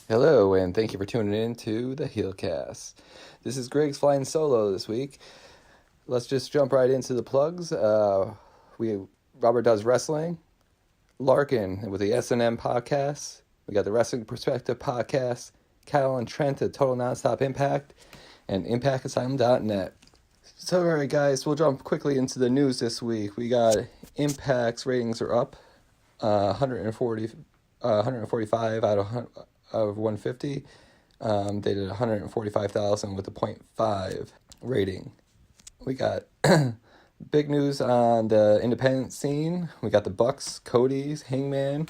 Hello, and thank you for tuning in to the HeelCast. This is Griggs flying solo this week. Let's just jump right into the plugs. Robert does wrestling. Larkin with the S&M Podcast. We got the Wrestling Perspective Podcast. Cal and Trent at Total Nonstop Impact. And ImpactAsylum.net. So, alright guys, we'll jump quickly into the news this week. We got Impact's ratings are up. 145 out of 150. They did 145,000 with a 0.5 rating. We got big news on the independent scene. We got the Bucks, Cody's, Hangman,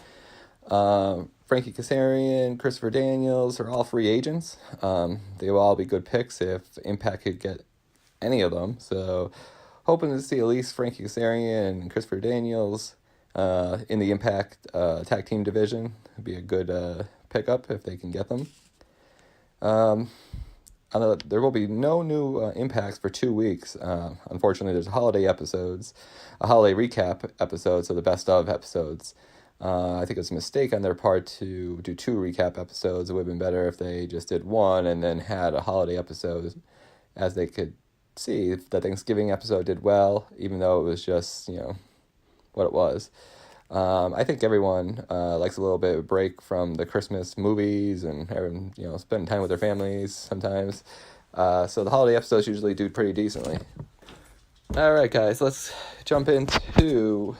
Frankie Kazarian, Christopher Daniels are all free agents. They will all be good picks if Impact could get any of them. So hoping to see at least Frankie Kazarian and Christopher Daniels in the Impact tag team division. It'd be a good pickup if they can get them. There will be no new impacts for 2 weeks. Unfortunately, there's holiday recap episodes, so the best of episodes. I think it's a mistake on their part to do 2 recap episodes. It would have been better if they just did 1 and then had a holiday episode, as they could see the Thanksgiving episode did well, even though it was just, what it was. I think everyone likes a little bit of a break from the Christmas movies and everyone, spending time with their families sometimes. So the holiday episodes usually do pretty decently. All right, guys, let's jump into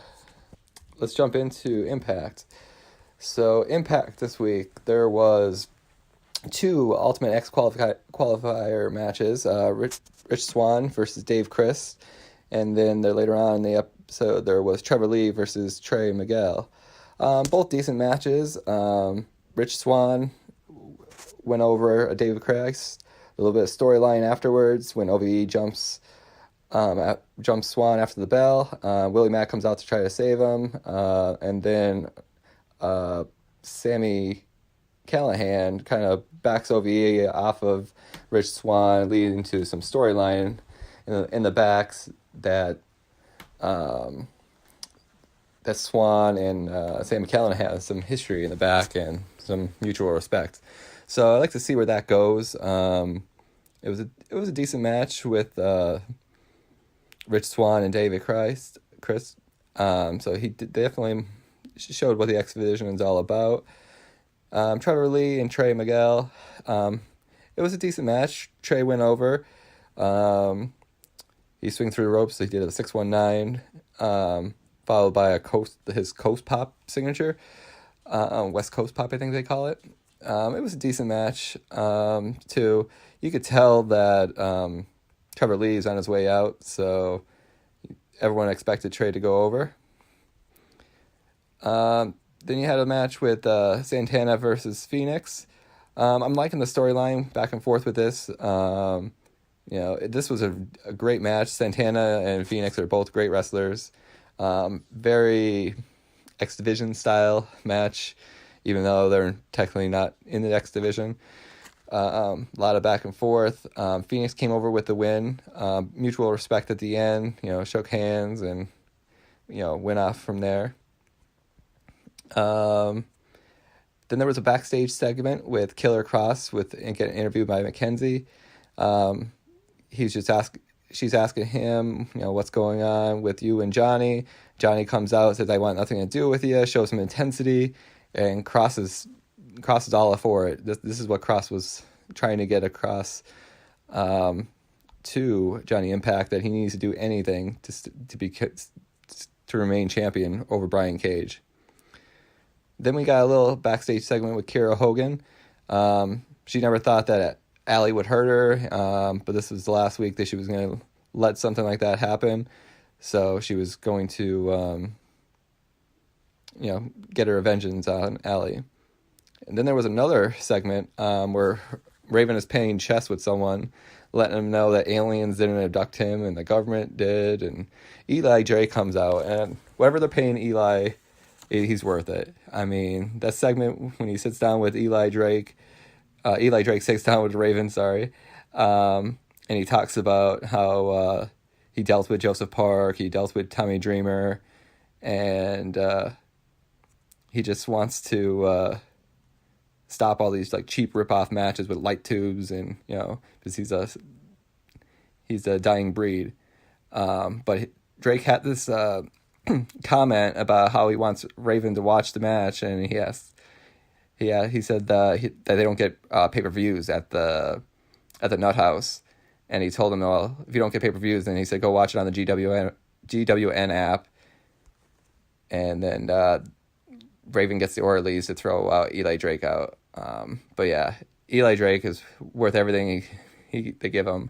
Impact. So Impact this week, there was 2 Ultimate X qualifier matches. Rich Swann versus Dave Crist. And then later on in the episode, there was Trevor Lee versus Trey Miguel. Both decent matches. Rich Swann went over David Crist. A little bit of storyline afterwards when OVE jumps Swann after the bell. Willie Mack comes out to try to save him. And then Sami Callihan kind of backs OVE off of Rich Swann, leading to some storyline in the backs that Swann and Sami Callihan have some history in the back and some mutual respect. So I like to see where that goes. It was a decent match with Rich Swann and David Crist. So he definitely showed what the X Division is all about. Trevor Lee and Trey Miguel. It was a decent match. Trey went over. He swung through the ropes. So he did a 619, followed by his Coast Pop signature, West Coast Pop, I think they call it. It was a decent match. Too, you could tell that Trevor Lee is on his way out, so everyone expected Trey to go over. Then you had a match with Santana versus Fenix. I'm liking the storyline back and forth with this. This was a great match. Santana and Fenix are both great wrestlers. Very X Division style match, even though they're technically not in the X Division. A lot of back and forth. Fenix came over with the win. Mutual respect at the end. Shook hands and went off from there. Then there was a backstage segment with Killer Kross getting interviewed by Mackenzie. She's asking him, what's going on with you and Johnny. Johnny comes out, says, I want nothing to do with you, shows some intensity, and Kross is all for it. This is what Kross was trying to get across to Johnny Impact, that he needs to do anything to remain champion over Brian Cage. Then we got a little backstage segment with Kiera Hogan. She never thought that Allie would hurt her, but this was the last week that she was going to let something like that happen. So she was going to, get her vengeance on Allie. And then there was another segment where Raven is playing chess with someone, letting him know that aliens didn't abduct him and the government did. And Eli Drake comes out, and whatever they're paying Eli, he's worth it. I mean, that segment when he sits down with Eli Drake sits down with Raven, and he talks about how he dealt with Joseph Park, he dealt with Tommy Dreamer, and he just wants to stop all these like cheap rip-off matches with light tubes, and because he's a dying breed. But Drake had this comment about how he wants Raven to watch the match, and he said that they don't get pay-per-views at the Nut House, and he told him, well, if you don't get pay-per-views, then he said go watch it on the GWN app, and then Raven gets the Ortiz to throw Eli Drake out. But yeah, Eli Drake is worth everything they give him.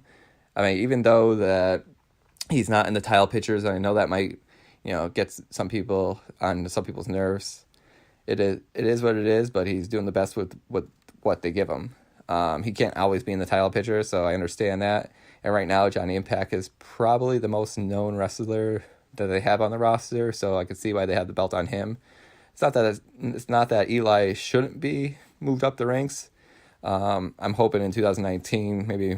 I mean, even though that he's not in the title pictures, I know that might get some people on some people's nerves. It is what it is, but he's doing the best with what they give him. He can't always be in the title picture, so I understand that. And right now, Johnny Impact is probably the most known wrestler that they have on the roster, so I can see why they have the belt on him. It's not that Eli shouldn't be moved up the ranks. I'm hoping in 2019, maybe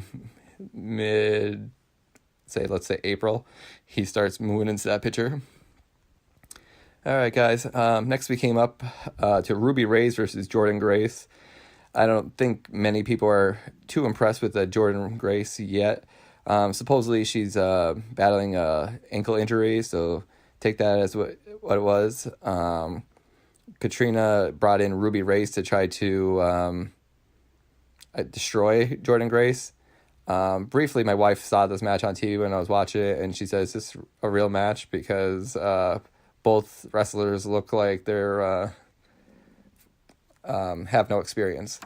let's say April, he starts moving into that picture. All right, guys. Next we came up to Ruby Raze versus Jordynne Grace. I don't think many people are too impressed with Jordynne Grace yet. Supposedly she's battling a ankle injury, so take that as what it was. Katarina brought in Ruby Raze to try to destroy Jordynne Grace. Briefly, my wife saw this match on TV when I was watching it, and she says, "Is this a real match?" Because both wrestlers look like they're have no experience.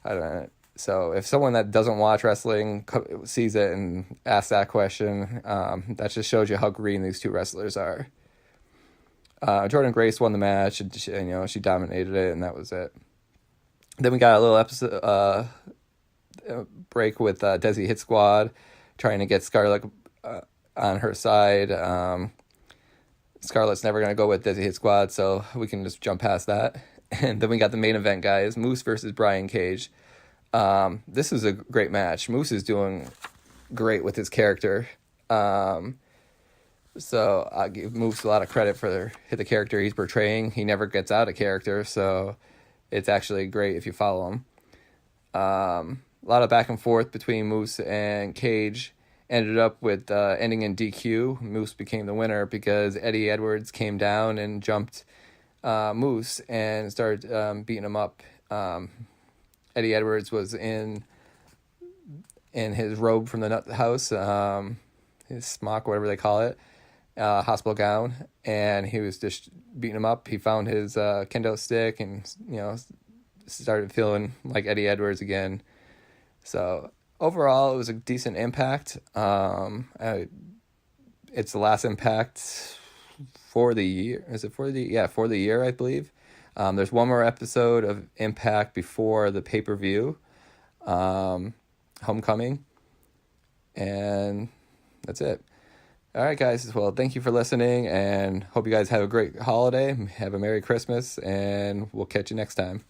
I don't know. So if someone that doesn't watch wrestling sees it and asks that question, that just shows you how green these two wrestlers are. Jordynne Grace won the match, and she dominated it, and that was it. Then we got a little episode break with Desi Hit Squad trying to get Scarlett on her side. Scarlett's never going to go with Desi Hit Squad, so we can just jump past that. And then we got the main event, guys. Moose versus Brian Cage. This is a great match. Moose is doing great with his character. So I give Moose a lot of credit for the character he's portraying. He never gets out of character, so it's actually great if you follow him. A lot of back and forth between Moose and Cage. Ended up with ending in DQ. Moose became the winner because Eddie Edwards came down and jumped Moose and started beating him up. Eddie Edwards was in his robe from the Nut House, his smock, whatever they call it, hospital gown, and he was just beating him up. He found his kendo stick and started feeling like Eddie Edwards again. So overall, it was a decent Impact. It's the last Impact for the year. Is it for the year, I believe. There's one more episode of Impact before the pay-per-view, Homecoming, and that's it. All right, guys. Well, thank you for listening, and hope you guys have a great holiday. Have a Merry Christmas, and we'll catch you next time.